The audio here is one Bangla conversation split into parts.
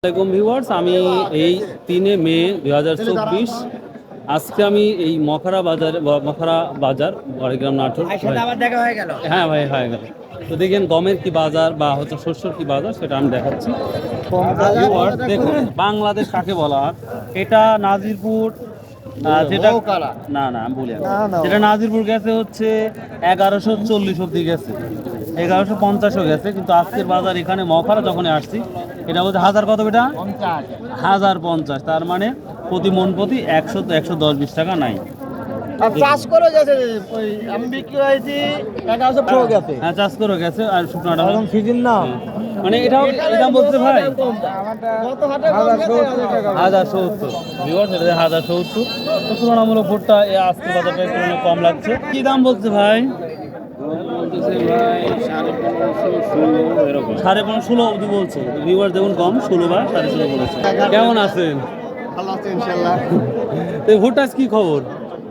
আসসালামু আলাইকুম ভিউয়ার্স, আমি এই 3 মে 2024 আজকে আমি এই মখরা বাজার বড়গ্রাম নাটোর। হ্যাঁ ভাই, হয়ে গেল। তো দেখেন গমের কি বাজার বা হচ্ছে শস্যর কি বাজার সেটা আমি দেখাচ্ছি। ভিউয়ার্স দেখুন, বাংলাদেশ কাকে বলা হয়? এটা নাজিরপুর, যেটা না না আমি বলি যেটা নাজিরপুর গেছে হচ্ছে 1140 অব্দি গেছে, 1150ও গেছে, কিন্তু আজকের বাজার এখানে মখরা যখন আসছি এটা বলতে হাজার কত, বেটা 1050, তার মানে প্রতি মন প্রতি 100-110-20 টাকা নাই। চাষ করে গেছে আমি বিক্রি হয়েছি 1100 গেছে। হ্যাঁ, চাষ করে গেছে আর শুকনাটা এখন সিজন না, মানে এটাও দাম বলতে ভাই কত হাটে 1070 ভিউয়ার্স, এটা 1070। তো তুলনামূলক ভুট্টা আজকের বাজারটা একটু কম লাগছে। কি দাম বলছে ভাই? 15.5-16 অবধি বলছে। ভিউয়ার্স দেখুন, কম 16 বা 16.5 বলেছে। কেমন আছেন? ভালো আছে ইনশাআল্লাহ। তো ভুট্টার কি খবর?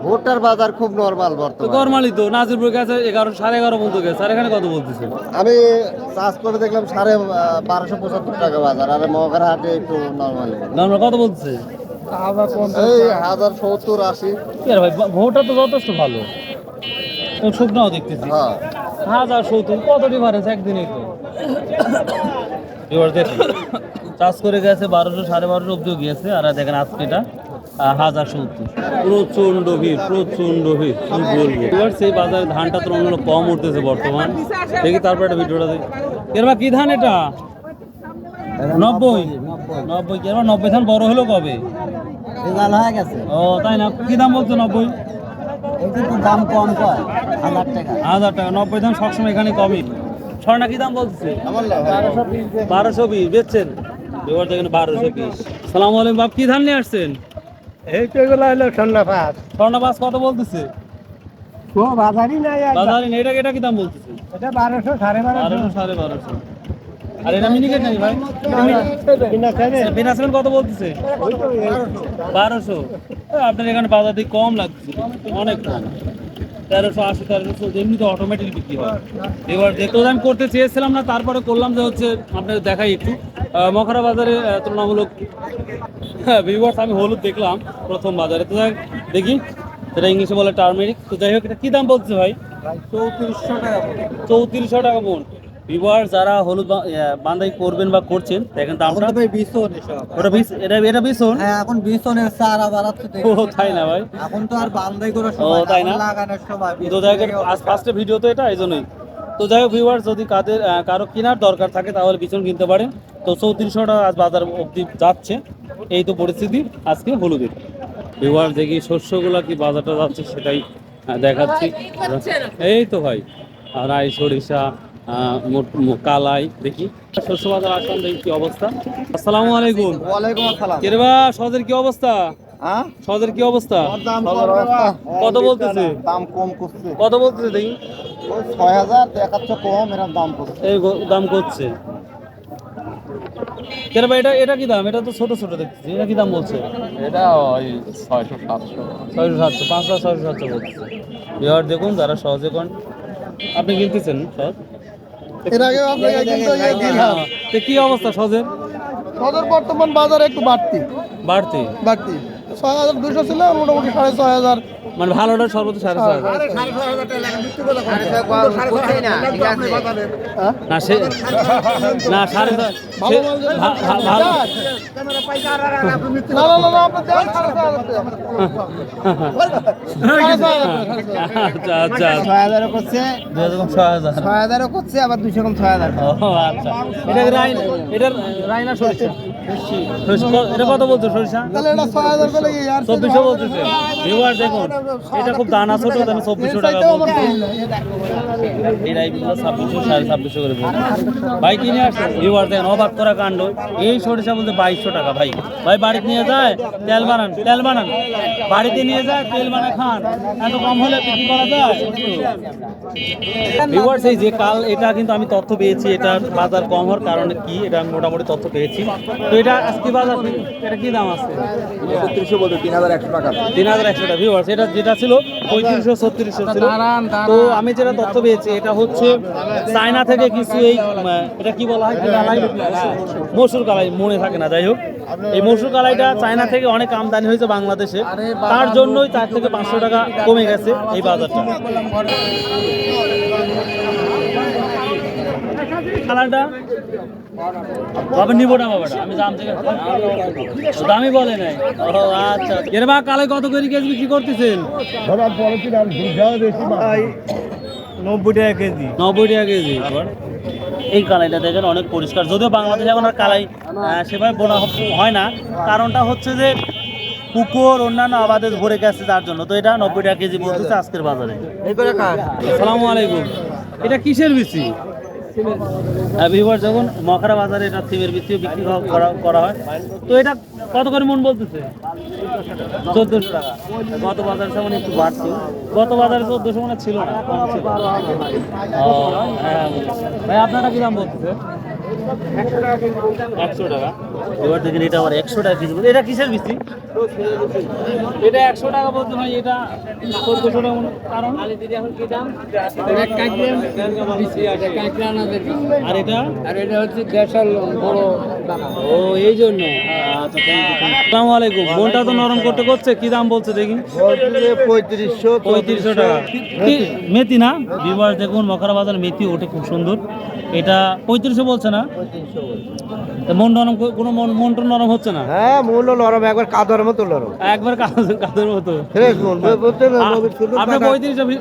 ভুট্টার বাজার খুব নরমাল তো বর্তমানে। নরমালি তো নাজিরপুর গেছে 11-11.5 পর্যন্ত গেছে, আর এখানে কত বলতেছে? আমি চাষ করে দেখলাম 1275 টাকা বাজার, আর মগের হাটে একটু নরমাল নরমাল কত বলছে? এই 1070-80। কি আর ভাই, ভুট্টা তো যথেষ্ট ভালো, তো শুকনাও দেখতেছি। হ্যাঁ 1070 কত ডিফারেন্স একদিনেই তো। এবার দেখুন, চাষ করে গেছে 1200-12.5 অব্দিও গিয়েছে, আর দেখেন আজকে এটা 1070। প্রচন্ড ভিড়, প্রচন্ড ভিড়, কি বলবো। এবার সেই বাজারে ধানটা তো অন্য কম উঠতেছে বর্তমান। দেখি তারপর একটা ভিডিওটা দেখি। এরবা কি ধান এটা? 90 কি? এবার 90 ধান বড় হলো কবে? রেজাল্ট হয়ে গেছে। ও তাই না? কি দাম বলছো 90? একটু দাম কম কয় 1000 টাকা। 1000 টাকা। 90 ধান সবসময় এখানে কমই। স্বর্ণা কি দাম বলছে? 1220 বেচছেন? এবার দেখেন 1220। সালাম আলাইকুম বাপ, কি ধান নিয়ে আসছেন? এই তো এগুলো হলো ঠান্ডা পাস। স্বর্ণা বাস কত বলতেছে? তো বাজারই নাই আর। বাজারে নেই, এটা কি দাম বলতেছে? এটা 1200 1250 1200-1250। আর এটা মিনিকেট নাকি ভাই? বিনাসমেন্ট কত বলতেছে? 1200। আপনার এখানে বাজার দিয়ে কম লাগছে, অনেক কম। 1380-1300 এমনি তো অটোমেটিক বিক্রি হয়। এবার দেখতে আমি করতে চেয়েছিলাম না, তারপরে করলাম যে হচ্ছে আপনাদের দেখাই একটু মখরা বাজারে তুলনামূলক। হ্যাঁ ভিউয়ার্স, আমি হলুদ দেখলাম প্রথম বাজারে, তো দেখি সেটা ইংলিশে বলে টার্মেরিক। তো যাই হোক, এটা কি দাম বলছে ভাই? 3400 টাকা। 3400 টাকা মন। ভিউয়ার্স, যারা হলুদ বান্ধাই করবেন বা করছেন দেখেন দামটা। ওটা এটা বিছন। হ্যাঁ এখন বিছনের চারা বাড়াচ্ছে তো। ও তাই না ভাই? এখন তো আর বান্ধাই করে ও সময় তাই না? লাগানোর সময়। তো যাই হোক, আজ ফার্স্টে ভিডিও তো এটা, এই জন্যই। তো যাই হোক ভিউয়ার্স, যদি কারো কেনার দরকার থাকে তাহলে বিছন কিনতে পারেন। তো 3400 টাকা আজ বাজার অবধি যাচ্ছে। এই তো পরিস্থিতি আজকে হলুদের। ভিউয়ার্স দেখি শস্যগুলা কি বাজারটা যাচ্ছে সেটাই দেখাচ্ছি। এই তো ভাই, রাই, সরিষা, কালাই, দেখি শস্য বাজার আসলাম, দেখি কি অবস্থা। আসসালামু আলাইকুম। ওয়ালাইকুম আসসালাম। কেরবা সদের কি অবস্থা? হ্যাঁ সদের কি অবস্থা? দাম কত বলতেছে? দাম কম করছে। কত বলতেছে দেখি? ওই 6000 দেখাচ্ছে কম, এরকম দাম করছে। এই দাম করছে কেরবা। এটা কি দাম? এটা তো ছোট ছোট দেখতেছি, এটা কি দাম বলছে? এটা ওই 600-700। 600-700, 500-600-700 বলছে। এবার দেখুন, যারা সহজে কোন আপনি কিনতেছেন সহজ, এর আগে আপনাকে কিন্তু দিলাম। তো কি অবস্থা সহজের? সদর বর্তমান বাজার একটু বাড়তি বাড়তি 6200 ছিল, মোটামুটি 6500। মানে ভালোটা সর্বোচ্চ 6,500। না সে না 6,500 ভালো। আচ্ছা আচ্ছা, 6000 করছে, 6,000। 6000 করছে, আবার 200 কম 6000। ও আচ্ছা, এটা রাইনা সরিষা। এটা কত বলছো সরিষা? তাহলে এটা 6000 করে কি আর 2400 বলতেছে। ভিউয়ার দেখুন, এটা খুব দানা ছোট, তাহলে 2400 টাকা বলছে। এই রাইগুলো 2600-2650 করে বলছে। ভাই কিনে আসছে। ভিউয়ার দেখেন, অবাক করা কাণ্ড। এই সরিষা বলতে 2200 টাকা। ভাই ভাই বাড়িতে নিয়ে যায় তেল বানান, বাড়িতে নিয়ে যায় তেল বানা খান, এত কম হলে বিক্রি করা যায়? ভিউয়ার্স, এই যে কাল এটা কিন্তু আমি তথ্য পেয়েছি, এটার বাজার কম হওয়ার কারণে কি, এটা আমি মোটামুটি তথ্য পেয়েছি। তো এটা আজকে বাজার এটা কি দাম আছে? 3600 বলতে 3100 টাকা। 3100 টাকা ভিউয়ার্স, এটা যেটা ছিল 3500 3600 ছিল। তো আমি যেটা তথ্য পেয়েছি এটা হচ্ছে চায়না থেকে কিছু এই এটা কি বলা হয়, কি কালাই, মসুর কালাই মনে থাকে না, যাই হোক এই মসুর কালাইটা চায়না থেকে অনেক আমদানি হয়েছে বাংলাদেশে, তার জন্যই 4 থেকে 500 টাকা কমে গেছে এই বাজারটা। কালারটা বাবা নিবো না, বাবাটা আমি দাম থেকে দামই বলে নাই। ও আচ্ছা, এর বা কালাই কত করে কেজি বিক্রি করতেছেন? 90 টাকা কেজি। 90 টাকা কেজি। এই কালাইটা দেখেন অনেক পরিষ্কার, যদিও বাংলাদেশে এখন আর কালাই সেভাবে বোনা হয় না, কারণটা হচ্ছে যে পুকুর অন্যান্য আবাদে ভরে গেছে তার জন্য। তো এটা 90 টাকা কেজি বলতেছে আজকের বাজারে। আসসালামু আলাইকুম, এটা কিসের বিচি? ভিউয়ার, যখন মখরা বাজারে এটা সিমের বিচিও বিক্রি করা হয়। তো এটা কত করে মন বলতেছে? 1400 টাকা। গত বাজারে যেমন একটু বাড়ছিল, গত বাজারে 1400 মানে ছিল না, কম ছিল। ও হ্যাঁ, ভাই আপনারা কি দাম বলতেছে? 100 টাকা। এবার দেখেন এটা আবার 100 টাকা কেজি। এটা কিসের বিচি? এটা 100 টাকা বলতে ভাই, এটা 1400 টাকা কারণ আর এটা হচ্ছে দেশাল বড় দানা। ও এই জন্য। আচ্ছা, আসসালামু আলাইকুম। বোনটা তো নরম করতে করছে, কি দাম বলছে দেখি? 3500 টাকা। কি মেথি না ভিউয়ার, দেখুন মখরা বাজার মেথি ওঠে খুব সুন্দর। এটা 3500 বলছে না? মন নরম, কোনো মন টন নরম হচ্ছে না? হ্যাঁ, মূল্য নরম, একবার কাদর মতো নরম, একবার কাদের মতো। ফ্রেশ মূল বলতে না, আপনি 3500 পিস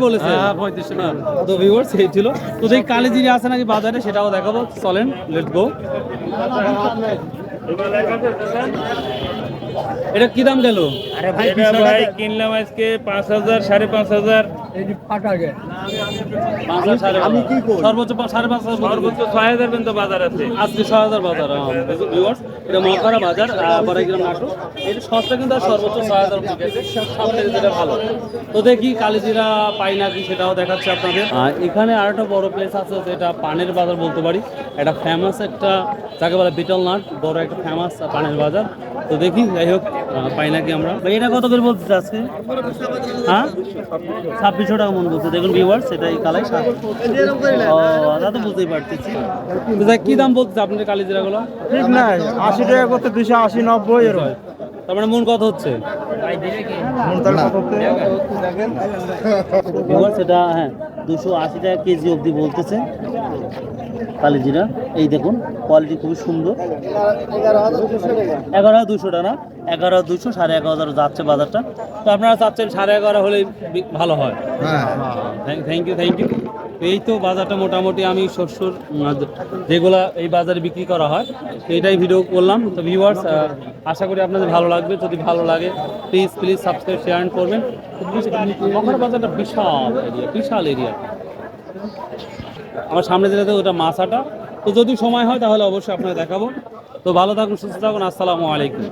বলেছে। হ্যাঁ 3500 না। তো ভিউয়ার্স এই ছিল। তো দেখি কালিজিরা আছে নাকি বাজারে সেটাও দেখাবো, চলেন লেটস গো। এটা কি দাম গেল? এটা ভাই কিনলাম আজকে 5000 5500। এই যে ফাটা গে 5000 আমি কি করি? সর্বোচ্চ 5500 সর্বোচ্চ 6000 পর্যন্ত বাজার আছে। আজকে 6000 বাজার। ভিউয়ার্স, এটা মখরা বাজার, বড়াইগ্রাম নাটোর। এটা সস্তা কিন্তু আর সর্বোচ্চ 6000 গেছে, সবথেকে যেটা ভালো। তো দেখি কালিজিরা পাই নাকি সেটাও দেখাচ্ছে আপনাদের। এখানে আরেকটা বড় প্লেস আছে যেটা পানের বাজার বলতে পারি, এটা ফেমাস একটা যাকে বলে বিটল নাট, বড় একটা ফেমাস পানের বাজার। তো দেখি যাই হোক পাই নাকি আমরা। ভাই এটা কত করে বলতেছে আজকে? হ্যাঁ 2600 টাকা মন বলছে। দেখুন ভিউয়ার্স, এটা এই কালাই ও তা তো বুঝতেই পারতেছি। তো যাই, কি দাম বলতেছে আপনাদের কালিজিরাগুলো? ঠিক নাই, 80 টাকা করতে 280 90 এরকম। তার মানে মন কত হচ্ছে? সেটা হ্যাঁ 280 টাকা কেজি অবধি বলতেছে কালিজিরা। এই দেখুন কোয়ালিটি খুবই সুন্দর। 11200 টাকা না? 11200 11,500 যাচ্ছে বাজারটা। তো আপনারা চাচ্ছেন 11,500 হলেই ভালো হয়। Thank you. এই তো বাজারটা মোটামুটি আমি শস্যর যেগুলা এই বাজারে বিক্রি করা হয় তো এটাই ভিডিও করলাম। তো ভিউয়ার্স, আশা করি আপনাদের ভালো লাগবে। যদি ভালো লাগে প্লিজ সাবস্ক্রাইব শেয়ার করবেন। মখরা বাজারটা বিশাল এরিয়া। আমার সামনে যেটা ওটা মাছাটা। তো যদি সময় হয় তাহলে অবশ্যই আপনাকে দেখাবো। তো ভালো থাকুন, সুস্থ থাকুন। আসসালামু আলাইকুম।